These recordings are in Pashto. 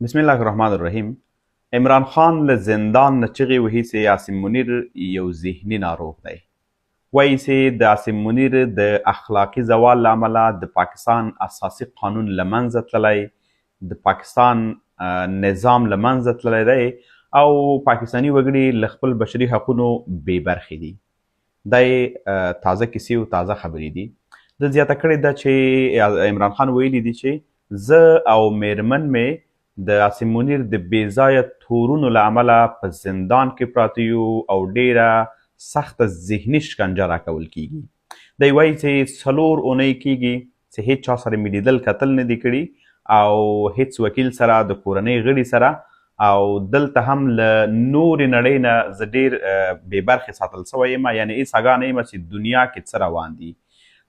بسم الله الرحمن الرحیم. عمران خان له زندان نه چغې وهي چې عاصم منیر یو ذهني ناروغ دی. وایي چې د عاصم منیر د اخلاقي زوال له امله د پاکستان اساسي قانون له منځه تللی، د پاکستان نظام له منځه تللی دی او پاکستاني وګړي له خپل بشري حقونو بې برخې دي. دا یې تازه کیسې او تازه خبرې دي. ده زیاته کړې ده چې عمران خان ویلي دي چې زه او میرمن مې د عاصم منیر د بې ځایه تورونو له امله په زندان کې پراته یو او ډیره سخته ذهني شکنجه راکول کیږي. دی وایي چې 4 اونۍ کیږي چې هیڅ چا سره مې لیدل کتل نه دي کړي او هیڅ وکیل سره د کورنۍ غړي سره او دلته هم له نورې نړۍ نه زه ډېر بې برخې ساتل سوی یم، یعنې هېڅ اګاه نه یم چې دنیا کې څه روان دي.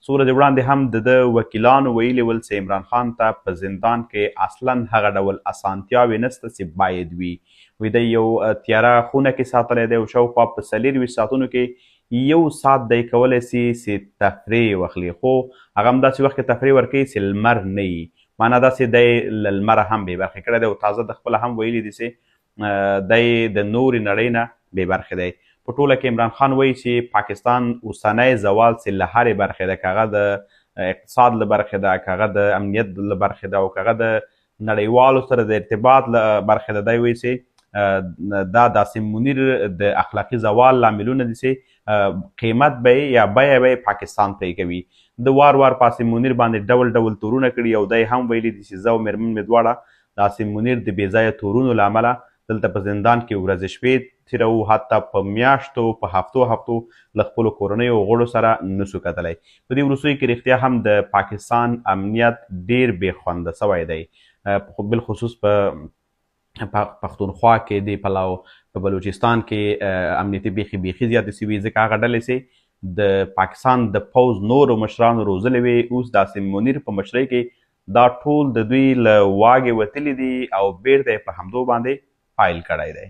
څو ورځې وړاندې هم د ده وکیلانو ویلي ول چې عمران خان ته په زندان کې اصلا هغه ډول اسانتیاوې نشته چې باید وي. وایي دی یو تیاره خونه کې ساتلی دی او شاوخوا په 24 ساعتونو کې 1 ساعت دی کولی سي چې تفریح واخلي، خو هغه هم داسې وخت کې تفریح ورکوي چې لمر نه وي. معنا داسې دی له لمره هم بې برخې کړی دی او تازه د خپله هم ویلي دي چې دی د نورې نړۍ نه بې برخې دی. په ټوله کې عمران خان وایي چې پاکستان اوسنی زوال چې له هرې برخې ده، که هغه د اقتصاد له برخې ده، که هغه د امنیت له برخې ده او که هغه د نړیوالو سره د ارتباط له برخې ده، دی وایي چې دا د عاصم منیر د اخلاقي زوال لاملونه دي چې قیمت به یا بیه به پاکستان پرې کوي. د وار وار په عاصم منیر باندې ډول ډول تورونه کړي او دی هم ویلي دي چې زه او میرمن مې دواړه د عاصم منیر د بې ځایه تورونو له امله دلته په زندان کې ورځې شپې تیروو، حتی په میاشتو په هفتو له خپلو کورنیو غړو سره نسو کتلی. په دې وروستیو کې رښتیا هم د پاکستان امنیت ډېر بې خونده سوی دی، بالخصوص په پښتونخوا کې د پلاو په بلوچستان کې امنیتي بیخي زیاتې سوي، ځکه هغه ډلې چې د پاکستان د پوځ نورو مشرانو روزلې وې اوس د عاصم منیر په مشرۍ کې دا ټول د دوی له واګې وتلي دي او بیرته یې په همدو باندې فایل کړی دی.